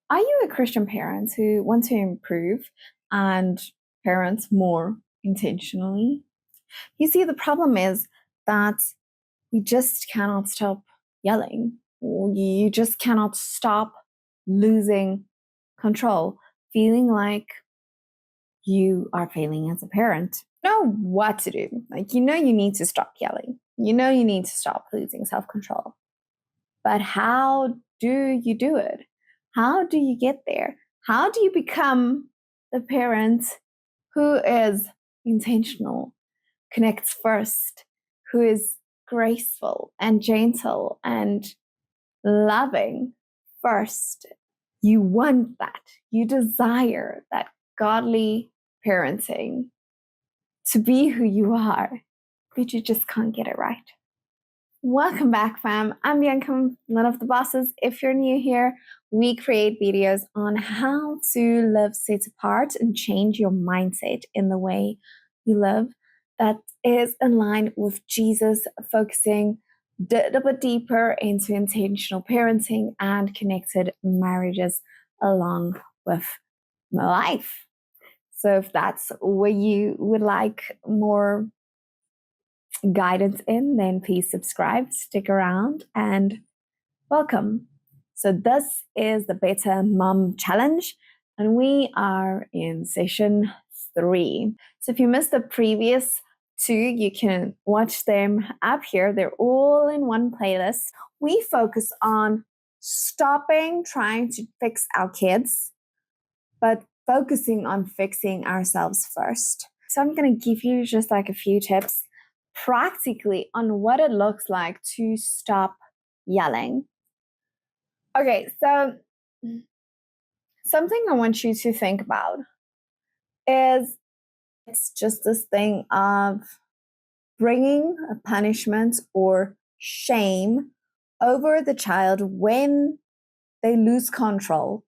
Are you a Christian parent who wants to improve and parent more intentionally? You see, the problem is that we just cannot stop yelling. You just cannot stop losing control, feeling like you are failing as a parent. You know what to do. You need to stop yelling. You need to stop losing self-control. But how do you do it? How do you get there? How do you become the parent who is intentional, connects first, who is graceful and gentle and loving first? You want that. You desire that godly parenting to be who you are, but you just can't get it right. Welcome back, fam. I'm Bianca, one of the bosses. If you're new here, we create videos on how to live set apart and change your mindset in the way you live that is in line with Jesus, focusing a little bit deeper into intentional parenting and connected marriages along with my life. So if that's what you would like more guidance in, then please subscribe, stick around, and welcome. So this is the Better Mom Challenge, and we are in session 3. So if you missed the previous 2, you can watch them up here. They're all in one playlist. We focus on stopping trying to fix our kids, but focusing on fixing ourselves first. So I'm going to give you just like a few tips practically on what it looks like to stop yelling. Okay, so something I want you to think about is it's just this thing of bringing a punishment or shame over the child when they lose control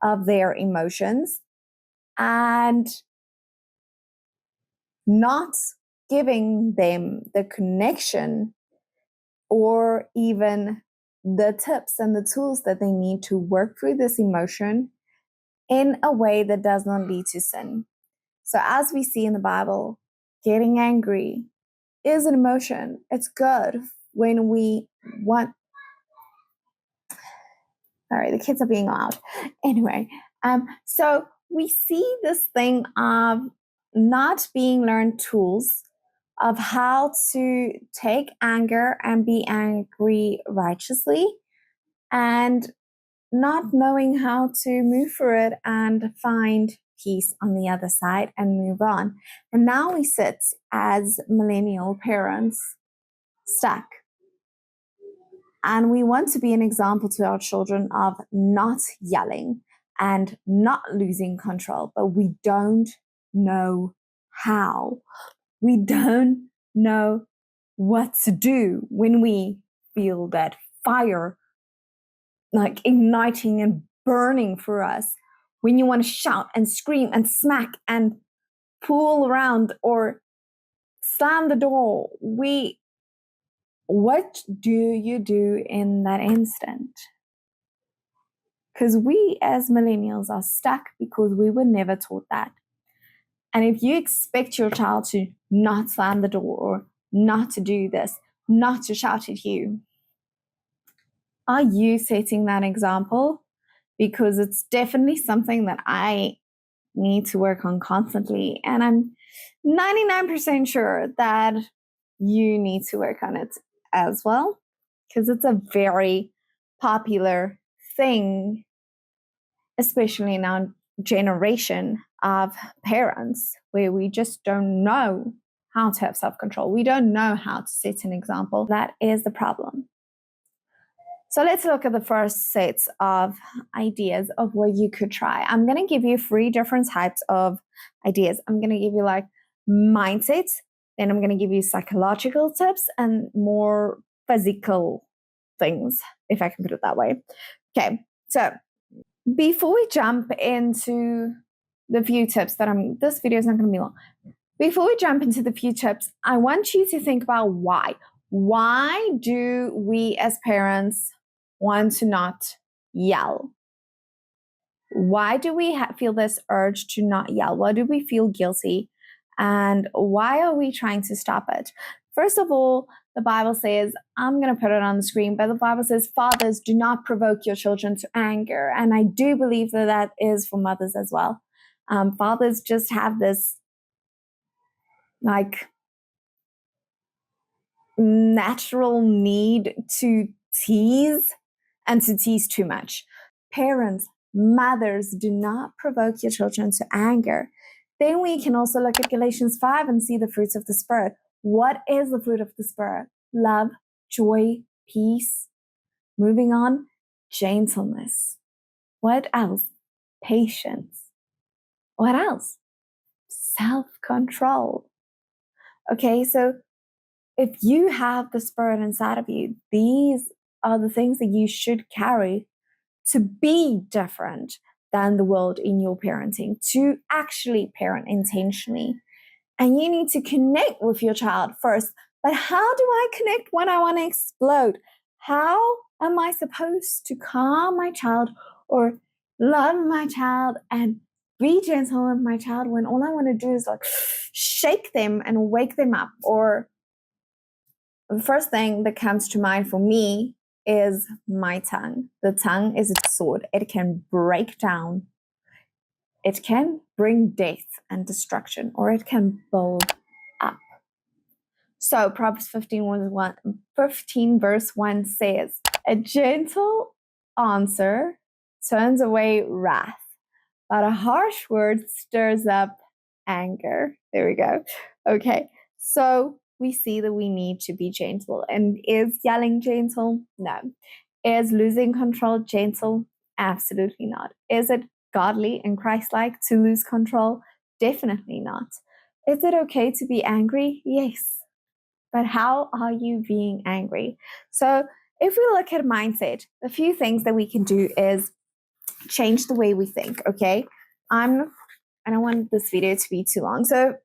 of their emotions and not giving them the connection or even the tips and the tools that they need to work through this emotion in a way that does not lead to sin. So as we see in the Bible, getting angry is an emotion. It's good when we want... Sorry, the kids are being loud. Anyway, so we see this thing of not being learned tools of how to take anger and be angry righteously and not knowing how to move through it and find peace on the other side and move on. And now we sit as millennial parents stuck. And we want to be an example to our children of not yelling and not losing control, but we don't know how. We don't know what to do when we feel that fire like igniting and burning for us, when you want to shout and scream and smack and pull around or slam the door. What do you do in that instant? Because we as millennials are stuck because we were never taught that. And if you expect your child to not slam the door or not to do this, not to shout at you, are you setting that example? Because it's definitely something that I need to work on constantly. And I'm 99% sure that you need to work on it as well, because it's a very popular thing, especially in our generation of parents, where we just don't know how to have self-control. We don't know how to set an example. That is the problem. So let's look at the first sets of ideas of what you could try. I'm going to give you 3 different types of ideas. I'm going to give you like mindset, then I'm going to give you psychological tips and more physical things, if I can put it that way. Okay, so before we jump into the few tips this video is not going to be long. Before we jump into the few tips, I want you to think about why. Why do we as parents want to not yell? Why do we feel this urge to not yell? Why do we feel guilty? And why are we trying to stop it? First of all, the Bible says, I'm going to put it on the screen, but the Bible says, fathers, do not provoke your children to anger. And I do believe that that is for mothers as well. Fathers just have this like natural need to tease and to tease too much. Parents, mothers, do not provoke your children to anger. Then we can also look at Galatians 5 and see the fruits of the Spirit. What is the fruit of the Spirit? Love, joy, peace. Moving on, gentleness. What else? Patience. What else? Self-control. Okay, so if you have the Spirit inside of you, these are the things that you should carry to be different than the world in your parenting, to actually parent intentionally. And you need to connect with your child first. But how do I connect when I want to explode? How am I supposed to calm my child or love my child and be gentle with my child when all I want to do is like shake them and wake them up? Or the first thing that comes to mind for me is my tongue. The tongue is a sword. It can break down. It can bring death and destruction, or it can build up. So Proverbs 15 verse 1 says, a gentle answer turns away wrath, but a harsh word stirs up anger. There we go. Okay, so we see that we need to be gentle. And is yelling gentle? No. Is losing control gentle? Absolutely not. Is it godly and Christ-like to lose control? Definitely not. Is it okay to be angry? Yes. But how are you being angry? So if we look at mindset, a few things that we can do is change the way we think, okay? I don't want this video to be too long, so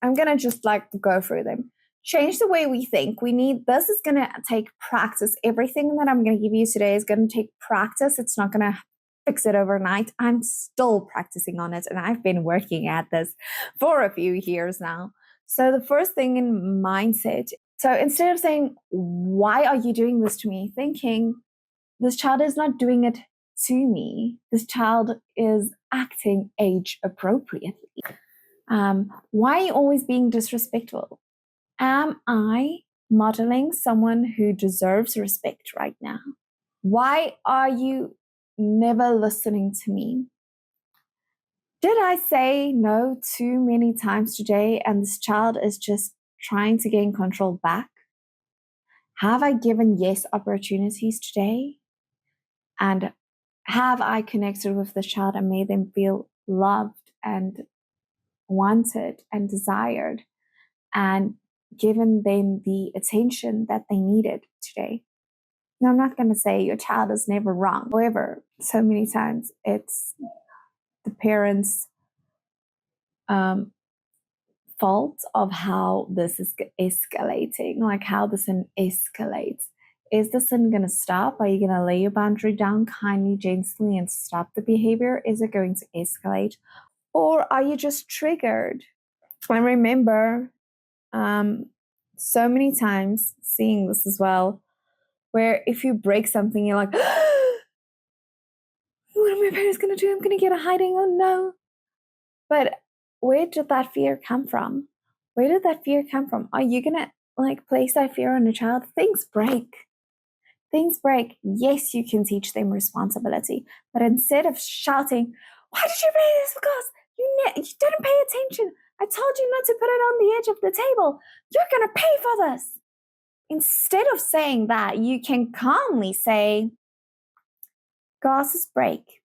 I'm going to just like go through them. Change the way we think. This is going to take practice. Everything that I'm going to give you today is going to take practice. It's not going to fix it overnight. I'm still practicing on it, and I've been working at this for a few years now. So the first thing in mindset, so instead of saying, why are you doing this to me? Thinking, this child is not doing it to me. This child is acting age appropriately. Why are you always being disrespectful? Am I modeling someone who deserves respect right now? Why are you never listening to me? Did I say no too many times today and this child is just trying to gain control back? Have I given yes opportunities today? And have I connected with the child and made them feel loved and wanted and desired and given them the attention that they needed today? Now, I'm not going to say your child is never wrong. However, so many times it's the parents' fault of how this is escalating, like how the sin escalates. Is the sin going to stop? Are you going to lay your boundary down kindly, gently, and stop the behavior? Is it going to escalate? Or are you just triggered? I remember so many times seeing this as well, where if you break something, you're like, what are my parents going to do? I'm going to get a hiding. Oh no. But where did that fear come from? Where did that fear come from? Are you going to like place that fear on a child? Things break. Things break. Yes, you can teach them responsibility. But instead of shouting, why did you break this glass? You didn't pay attention. I told you not to put it on the edge of the table. You're going to pay for this. Instead of saying that, you can calmly say, glasses break.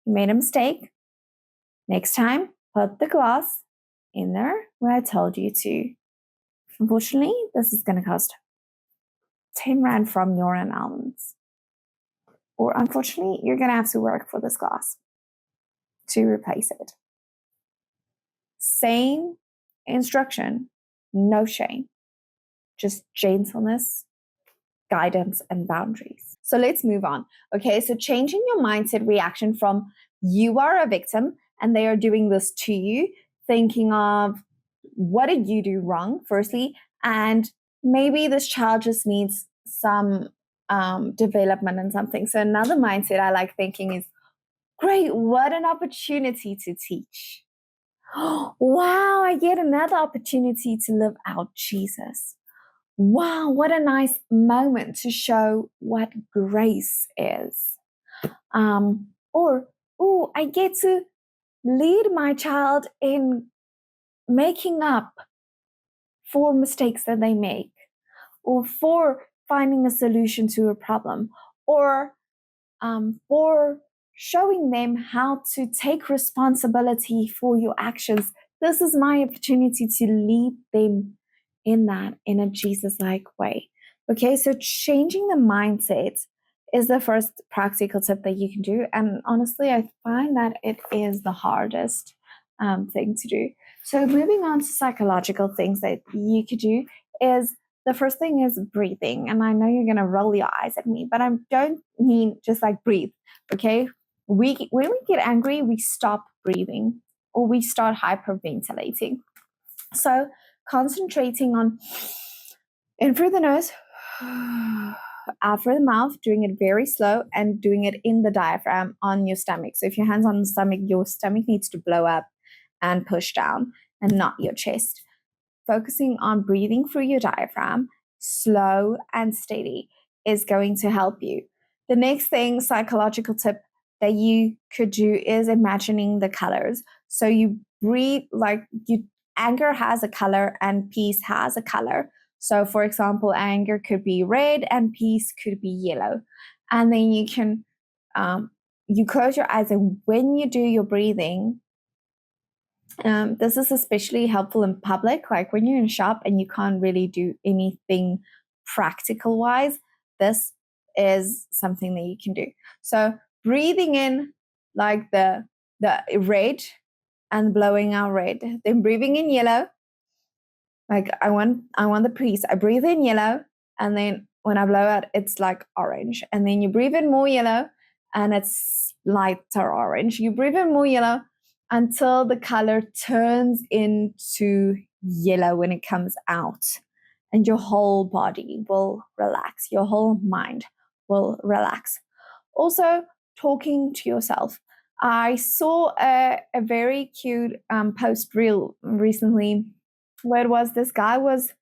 You made a mistake. Next time, put the glass in there where I told you to. Unfortunately, this is going to cost 10 Rand from your allowance. Or unfortunately, you're going to have to work for this glass to replace it. Same instruction, no shame, just gentleness, guidance, and boundaries. So let's move on. Okay, so changing your mindset reaction from you are a victim and they are doing this to you, thinking of what did you do wrong, firstly, and maybe this child just needs some development and something. So another mindset I like thinking is, great, what an opportunity to teach. Wow, I get another opportunity to live out Jesus. Wow, what a nice moment to show what grace is. Or, oh, I get to lead my child in making up for mistakes that they make, or for finding a solution to a problem, or for showing them how to take responsibility for your actions. This is my opportunity to lead them in that, in a Jesus-like way. Okay, so changing the mindset is the first practical tip that you can do. And honestly, I find that it is the hardest thing to do. So moving on to psychological things that you could do is, the first thing is breathing. And I know you're going to roll your eyes at me, but I don't mean just like breathe, okay? When we get angry, we stop breathing or we start hyperventilating. So concentrating on in through the nose, out through the mouth, doing it very slow and doing it in the diaphragm on your stomach. So if your hand's on the stomach, your stomach needs to blow up and push down and not your chest. Focusing on breathing through your diaphragm, slow and steady, is going to help you. The next thing, psychological tip that you could do is imagining the colors. So you breathe like anger has a color and peace has a color. So for example, anger could be red and peace could be yellow. And then you can, you close your eyes, and when you do your breathing, this is especially helpful in public, like when you're in a shop and you can't really do anything practical wise. This is something that you can do. So breathing in like the red and blowing out red, then breathing in yellow. Like I want the peace. I breathe in yellow, and then when I blow out, it's like orange. And then you breathe in more yellow, and it's lighter orange. You breathe in more yellow until the color turns into yellow when it comes out, and your whole body will relax. Your whole mind will relax. Also, talking to yourself. I saw a very cute post reel recently where it was, this guy was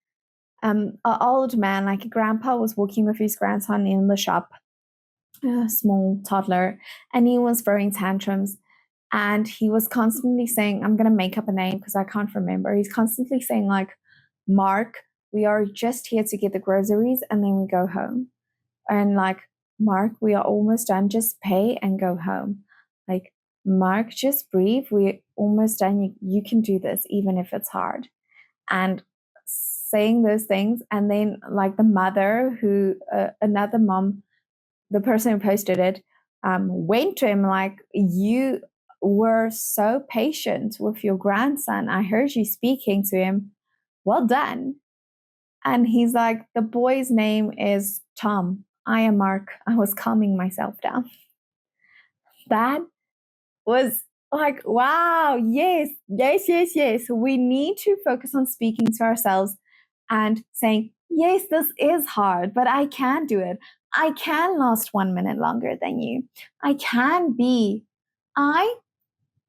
an old man, like a grandpa, was walking with his grandson in the shop, a small toddler, and he was throwing tantrums. And he was constantly saying, I'm going to make up a name because I can't remember. He's constantly saying, like, Mark, we are just here to get the groceries and then we go home. And like, Mark, we are almost done. Just pay and go home. Like, Mark, just breathe. We're almost done. You can do this, even if it's hard. And saying those things. And then like the mother who, another mom, the person who posted it, went to him like, you were so patient with your grandson. I heard you speaking to him. Well done. And he's like, the boy's name is Tom. I am Mark. I was calming myself down. That was like, wow, yes, yes, yes, yes. We need to focus on speaking to ourselves and saying, yes, this is hard, but I can do it. I can last 1 minute longer than you. I can be. I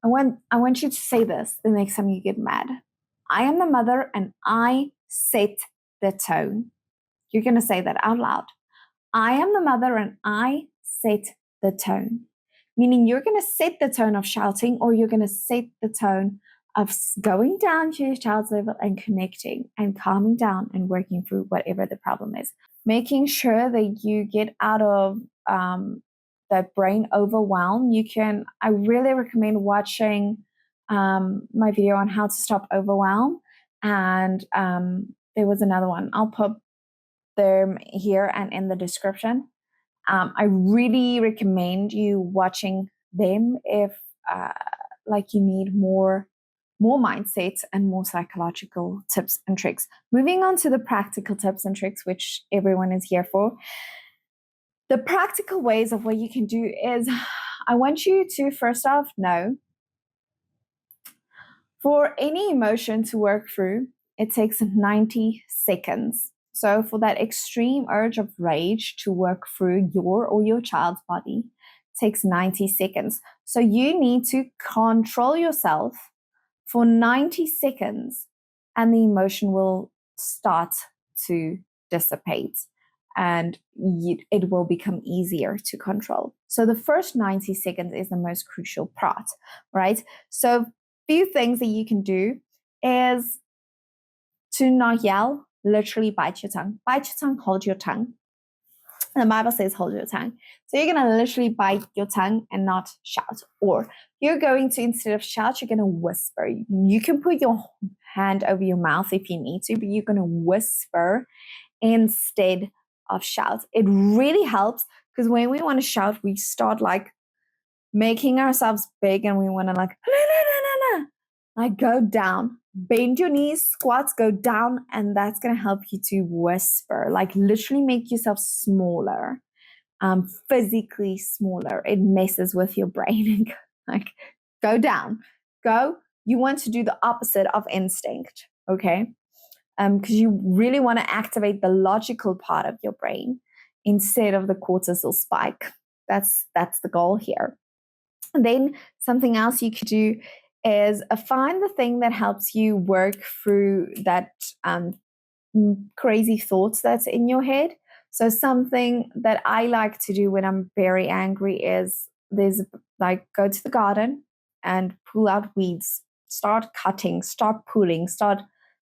want you to say this the next time you get mad. I am the mother and I set the tone. You're going to say that out loud. I am the mother and I set the tone. Meaning you're going to set the tone of shouting, or you're going to set the tone of going down to your child's level and connecting and calming down and working through whatever the problem is. Making sure that you get out of that brain overwhelm. I really recommend watching my video on how to stop overwhelm. And there was another one. I'll put them here and in the description. I really recommend you watching them if like you need more mindsets and more psychological tips and tricks. Moving on to the practical tips and tricks, which everyone is here for. The practical ways of what you can do is, I want you to first off know, for any emotion to work through, it takes 90 seconds. So for that extreme urge of rage to work through your or your child's body, it takes 90 seconds. So you need to control yourself for 90 seconds, and the emotion will start to dissipate, and it will become easier to control. So the first 90 seconds is the most crucial part, right? So few things that you can do is to not yell, literally bite your tongue. Bite your tongue, hold your tongue. The Bible says hold your tongue. So you're going to literally bite your tongue and not shout. Or you're going to, instead of shout, you're going to whisper. You can put your hand over your mouth if you need to, but you're going to whisper instead of shout. It really helps, because when we want to shout, we start like making ourselves big, and we want to like go down, bend your knees, squats, go down, and that's going to help you to whisper, like literally make yourself smaller, physically smaller. It messes with your brain. Like go down, go. You want to do the opposite of instinct, okay? Because you really want to activate the logical part of your brain instead of the cortisol spike. That's the goal here. And then something else you could do is find the thing that helps you work through that crazy thoughts that's in your head. So something that I like to do when I'm very angry is go to the garden and pull out weeds, start cutting, start pulling, start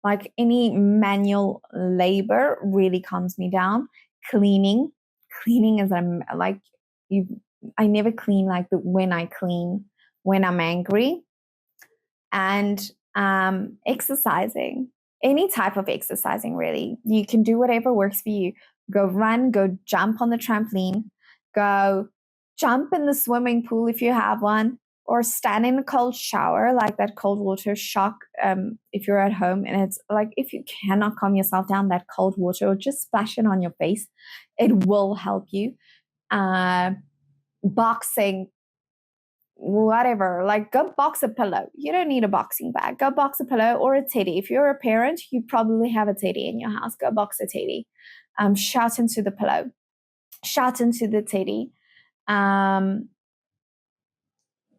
like any manual labor really calms me down. Cleaning is I never clean like when I clean when I'm angry. And exercising, any type of exercising, really. You can do whatever works for you. Go run, go jump on the trampoline, go jump in the swimming pool if you have one, or stand in a cold shower, like that cold water shock if you're at home. And it's like, if you cannot calm yourself down, that cold water, or just splash it on your face, it will help you. Boxing, whatever, like go box a pillow. You don't need a boxing bag. Go box a pillow or a teddy. If you're a parent, you probably have a teddy in your house. Go box a teddy. Shout into the pillow. Shout into the teddy.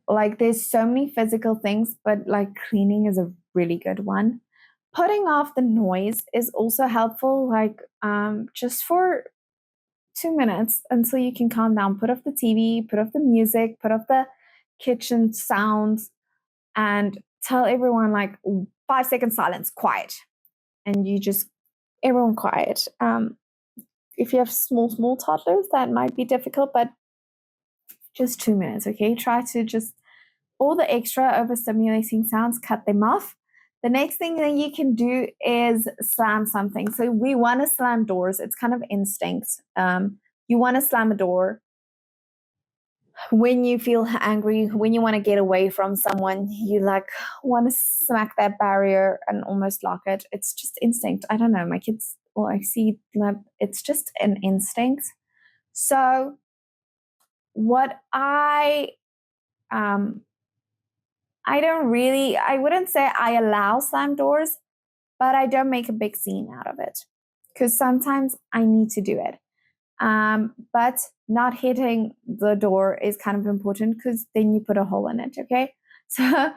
Like there's so many physical things, but like cleaning is a really good one. Putting off the noise is also helpful, like just for 2 minutes until you can calm down. Put off the TV, put off the music, put off the kitchen sounds, and tell everyone like 5 seconds silence, quiet. And you just, everyone quiet. If you have small toddlers, that might be difficult, but just 2 minutes, okay? Try to just, all the extra overstimulating sounds, cut them off. The next thing that you can do is slam something. So we want to slam doors. It's kind of instinct. You want to slam a door when you feel angry, when you want to get away from someone, you like want to smack that barrier and almost lock it. It's just instinct. I don't know. My kids, well, I see that it's just an instinct. So what I wouldn't say I allow slam doors, but I don't make a big scene out of it, because sometimes I need to do it. But not hitting the door is kind of important, because then you put a hole in it, okay? So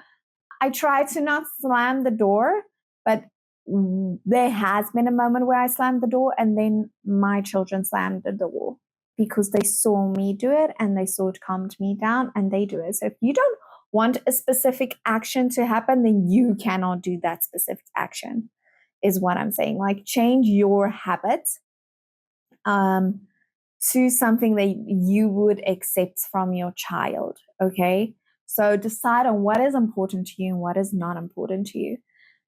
I try to not slam the door, but there has been a moment where I slammed the door and then my children slammed the door because they saw me do it and they saw it calmed me down, and they do it. So if you don't want a specific action to happen, then you cannot do that specific action, is what I'm saying. Like change your habits to something that you would accept from your child, okay? So decide on what is important to you and what is not important to you.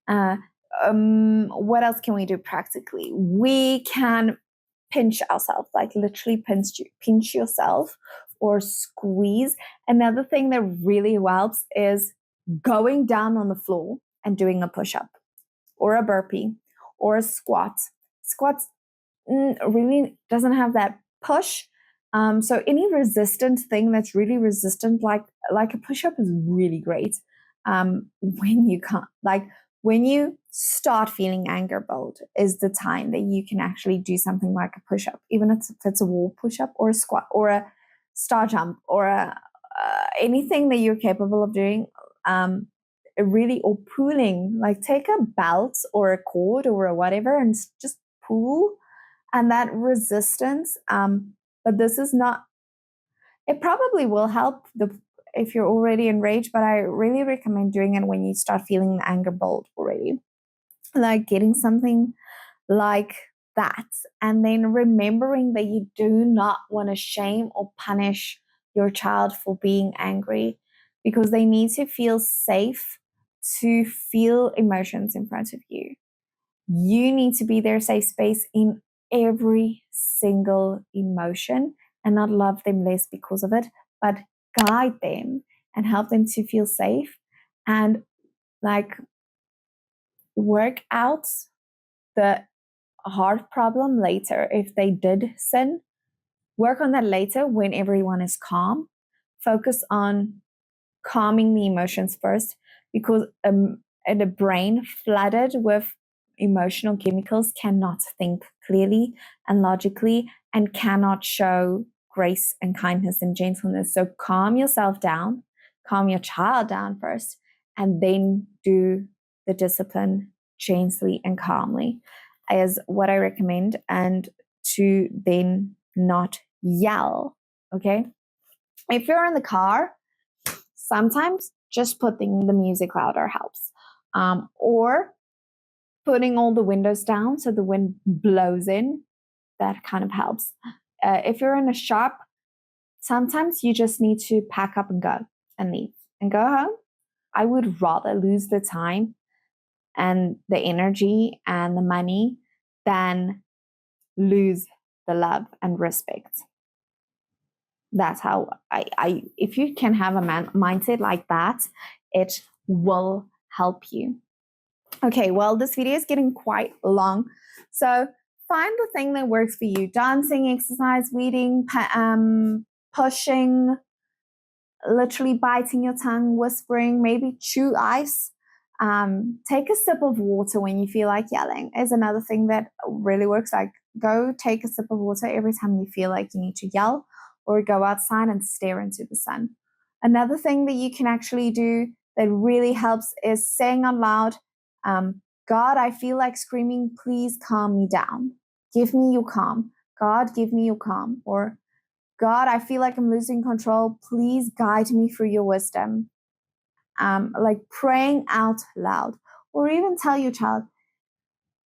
What else can we do practically? We can pinch ourselves, like literally pinch yourself or squeeze. Another thing that really helps is going down on the floor and doing a push-up or a burpee or a squat. Squats really doesn't have that push, So any resistant thing that's really resistant, like a push-up, is really great. When you can't, like when you start feeling anger build, is the time that you can actually do something like a push-up, even if it's a wall push-up or a squat or a star jump or anything that you're capable of doing. Really, or pulling, like take a belt or a cord or a whatever and just pull, and that resistance. But this is not, it probably will help if you're already enraged, but I really recommend doing it when you start feeling the anger build already. Like getting something like that, and then remembering that you do not want to shame or punish your child for being angry, because they need to feel safe to feel emotions in front of you. You need to be their safe space in every single emotion, and not love them less because of it, but guide them and help them to feel safe, and like work out the hard problem later. If they did sin, work on that later when everyone is calm. Focus on calming the emotions first, because the brain flooded with emotional chemicals cannot think clearly and logically, and cannot show grace and kindness and gentleness. So calm yourself down, calm your child down first, and then do the discipline gently and calmly, is what I recommend. And to then not yell. Okay, if you're in the car, sometimes just putting the music louder helps, or putting all the windows down so the wind blows in. That kind of helps. If you're in a shop, sometimes you just need to pack up and go and leave and go home. I would rather lose the time and the energy and the money than lose the love and respect. That's how I if you can have a mindset like that, it will help you. Okay, well, this video is getting quite long, so find the thing that works for you. Dancing, exercise, weeding, pushing, literally biting your tongue, whispering, maybe chew ice. Take a sip of water when you feel like yelling is another thing that really works. Like, go take a sip of water every time you feel like you need to yell, or go outside and stare into the sun. Another thing that you can actually do that really helps is saying out loud, God, I feel like screaming, please calm me down. Give me your calm. God, give me your calm. Or, God, I feel like I'm losing control. Please guide me through your wisdom. Like praying out loud. Or even tell your child,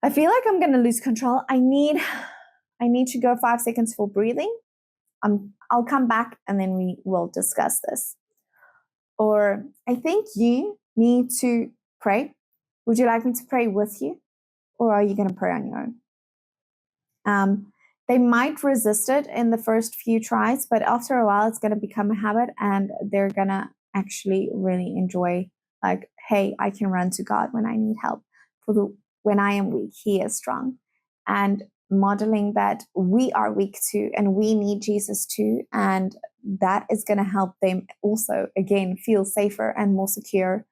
I feel like I'm going to lose control. I need to go 5 seconds for breathing. I'll come back and then we will discuss this. Or, I think you need to pray. Would you like me to pray with you? Or are you going to pray on your own? They might resist it in the first few tries, but after a while, it's going to become a habit, and they're going to actually really enjoy, like, hey, I can run to God when I need help. When I am weak, He is strong. And modeling that we are weak too, and we need Jesus too. And that is going to help them also, again, feel safer and more secure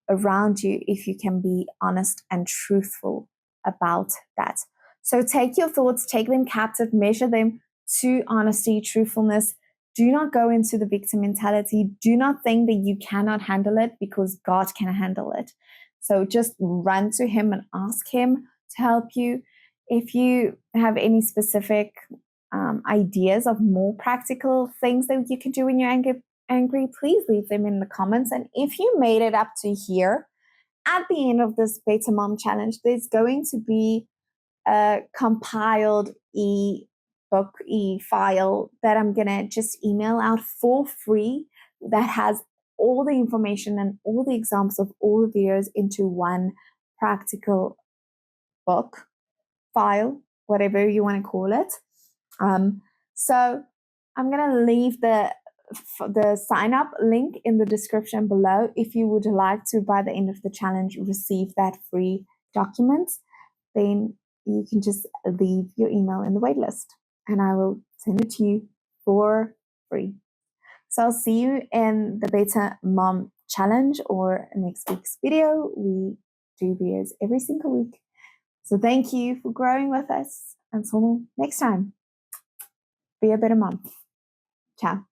around you if you can be honest and truthful about that. So take your thoughts, take them captive, measure them to honesty, truthfulness. Do not go into the victim mentality. Do not think that you cannot handle it, because God can handle it. So just run to Him and ask Him to help you. If you have any specific ideas of more practical things that you can do when you're angry, please leave them in the comments. And if you made it up to here, at the end of this Better Mom Challenge, there's going to be a compiled e-book, e-file that I'm going to just email out for free, that has all the information and all the examples of all the videos into one practical book, file, whatever you want to call it. So I'm going to leave the sign up link in the description below if you would like to, by the end of the challenge, receive that free document. Then you can just leave your email in the waitlist and I will send it to you for free. So I'll see you in the Beta Mom Challenge or next week's video. We do videos every single week. So thank you for growing with us. Until next time, be a better mom. Ciao.